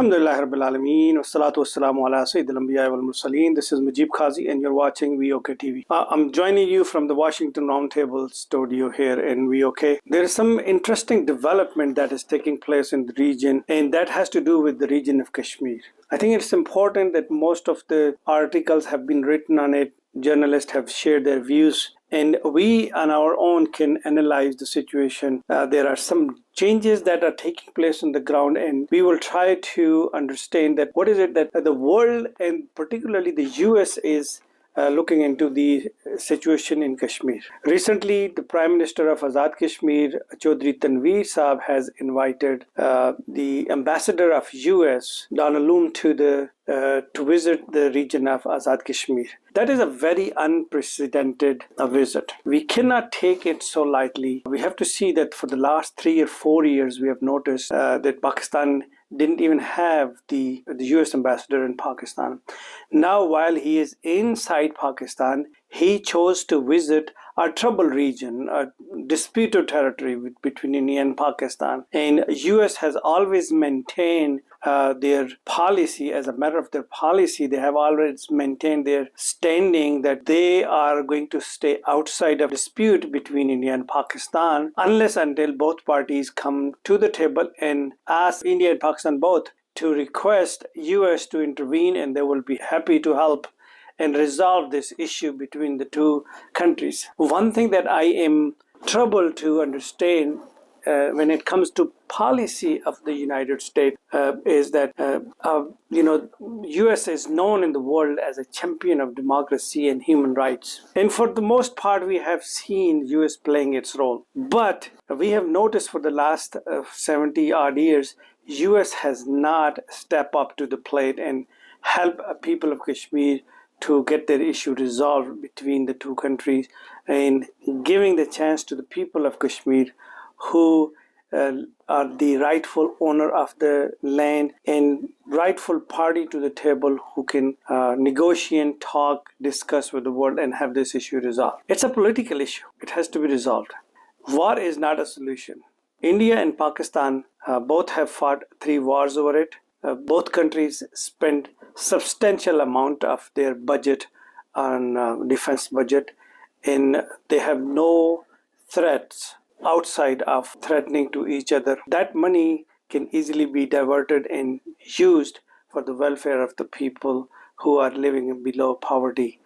Alhamdulillah Rabbil Alameen, wassalatu wassalamu ala Sayyidil Anbiya wal Mursaleen. This is Mujib Qazi and you're watching VOK TV. I'm joining you from the Washington Roundtable studio here in VOK. There is some interesting development that is taking place in the region, and that has to do with the region of Kashmir. I think it's important that most of the articles have been written on it. Journalists have shared their views, and we on our own can analyze the situation. There are some changes that are taking place on the ground, and we will try to understand that what is it that the world and particularly the US is looking into the situation in Kashmir. Recently, the Prime Minister of Azad Kashmir, Chaudhry Tanveer Saab, has invited the Ambassador of US, Donald Loom, to visit the region of Azad Kashmir. That is a very unprecedented visit. We cannot take it so lightly. We have to see that for the last 3 or 4 years, we have noticed that Pakistan didn't even have the US ambassador in Pakistan. Now, while he is inside Pakistan, he chose to visit a troubled region, a disputed territory between India and Pakistan. And US has always maintained their policy. As a matter of their policy, they have always maintained their standing that they are going to stay outside of dispute between India and Pakistan unless until both parties come to the table and ask India and Pakistan both to request US to intervene, and they will be happy to help and resolve this issue between the two countries. One thing that I am troubled to understand when it comes to policy of the United States is that US is known in the world as a champion of democracy and human rights, and for the most part we have seen US playing its role. But we have noticed for the last 70 odd years, US has not stepped up to the plate and help people of Kashmir to get their issue resolved between the two countries, and giving the chance to the people of Kashmir who are the rightful owner of the land and rightful party to the table who can negotiate, talk, discuss with the world and have this issue resolved. It's a political issue. It has to be resolved. War is not a solution. India and Pakistan both have fought 3 wars over it. Both countries spent substantial amount of their budget on defense budget, and they have no threats outside of threatening to each other. That money can easily be diverted and used for the welfare of the people who are living below poverty.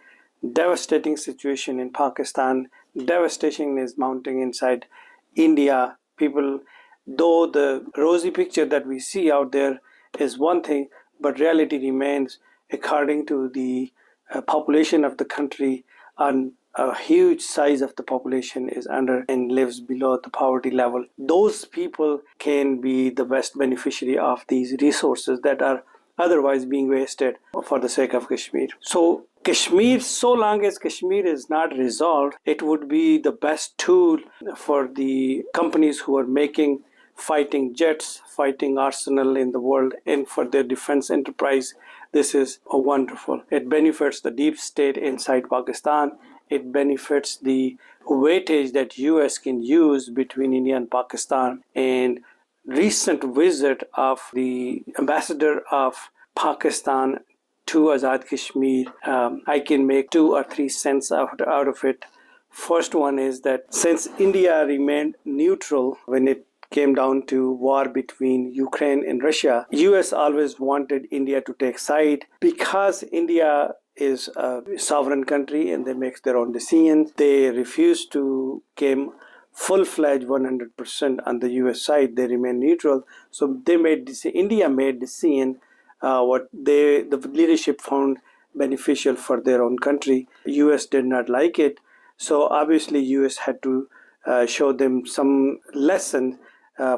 Devastating situation in Pakistan. Devastation is mounting inside India. People, though the rosy picture that we see out there is one thing, but reality remains, according to the population of the country, and a huge size of the population is under and lives below the poverty level. Those people can be the best beneficiary of these resources that are otherwise being wasted for the sake of Kashmir. So Kashmir, so long as Kashmir is not resolved, it would be the best tool for the companies who are making fighting jets, fighting arsenal in the world, and for their defense enterprise. This is wonderful. It benefits the deep state inside Pakistan. It benefits the weightage that US can use between India and Pakistan. And recent visit of the ambassador of Pakistan to Azad Kashmir, I can make 2 or 3 cents out of it. First one is that since India remained neutral when it came down to war between Ukraine and Russia, US always wanted India to take side because India is a sovereign country and they make their own decisions. They refuse to came full-fledged 100% on the US side. They remain neutral. So they made India made decision what the leadership found beneficial for their own country. US did not like it. So obviously US had to show them some lesson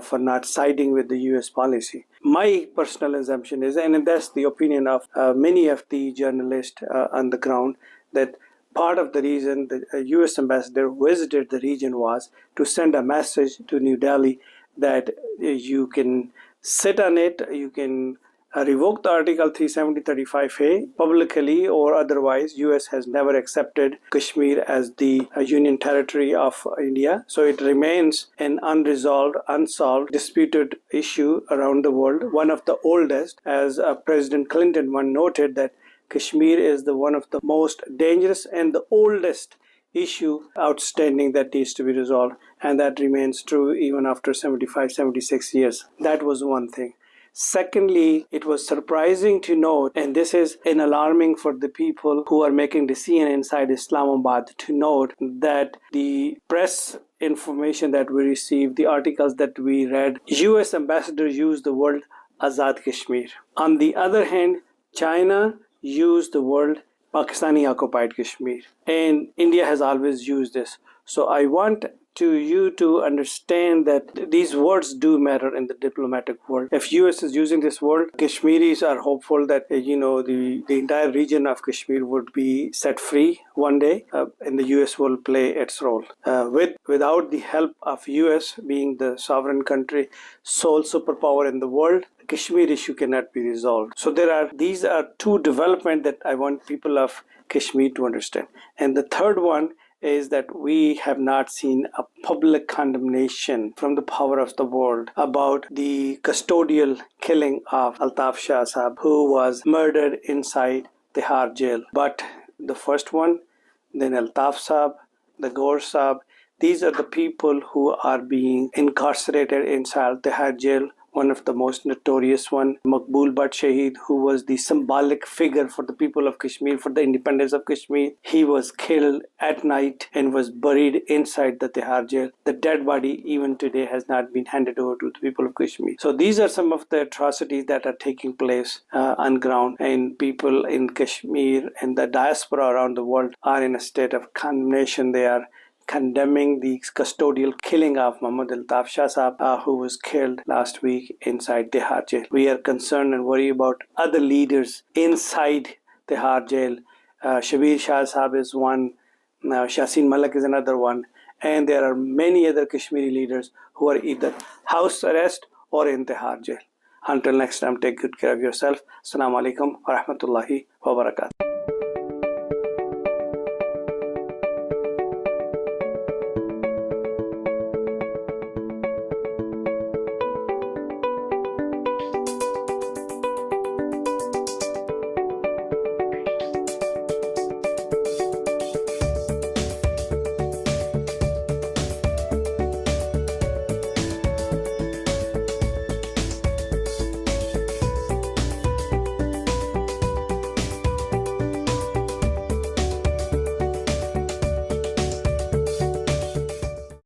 for not siding with the US policy. My personal assumption is, and that's the opinion of many of the journalists on the ground, that part of the reason the US ambassador visited the region was to send a message to New Delhi that you can sit on it, you can revoked Article 370-35A publicly or otherwise. US has never accepted Kashmir as the union territory of India. So it remains an unresolved, unsolved, disputed issue around the world. One of the oldest, as President Clinton once noted, that Kashmir is one of the most dangerous and the oldest issue outstanding that needs to be resolved, and that remains true even after 75, 76 years. That was one thing. Secondly, it was surprising to note, and this is an alarming for the people who are making decisions inside Islamabad, to note that the press information that we received, the articles that we read, US ambassador used the word Azad Kashmir. On the other hand, China used the word Pakistani occupied Kashmir, and India has always used this. So I want you to understand that these words do matter in the diplomatic world. If US is using this word, Kashmiris are hopeful that the entire region of Kashmir would be set free one day, and the US will play its role. Without the help of US being the sovereign country, sole superpower in the world, the Kashmir issue cannot be resolved. So these are two developments that I want people of Kashmir to understand. And the third one is that we have not seen a public condemnation from the power of the world about the custodial killing of Altaf Shah Sahab, who was murdered inside Tehar Jail. But the first one, then Altaf Sahab, the Gaur Sahab, these are the people who are being incarcerated inside Tehar Jail. One of the most notorious one, Maqbool Bhatt Shaheed, who was the symbolic figure for the people of Kashmir, for the independence of Kashmir. He was killed at night and was buried inside the Tehar jail. The dead body even today has not been handed over to the people of Kashmir. So these are some of the atrocities that are taking place on ground, and people in Kashmir and the diaspora around the world are in a state of condemnation. They are condemning the custodial killing of Muhammad Altaf Shah Sahab, who was killed last week inside Tehar jail. We are concerned and worried about other leaders inside Tehar jail. Shabir Shah Sahab is one, Shasin Malik is another one, and there are many other Kashmiri leaders who are either house arrest or in Tehar jail. Until next time, take good care of yourself. Assalamu alaikum wa rahmatullahi wa barakatuh.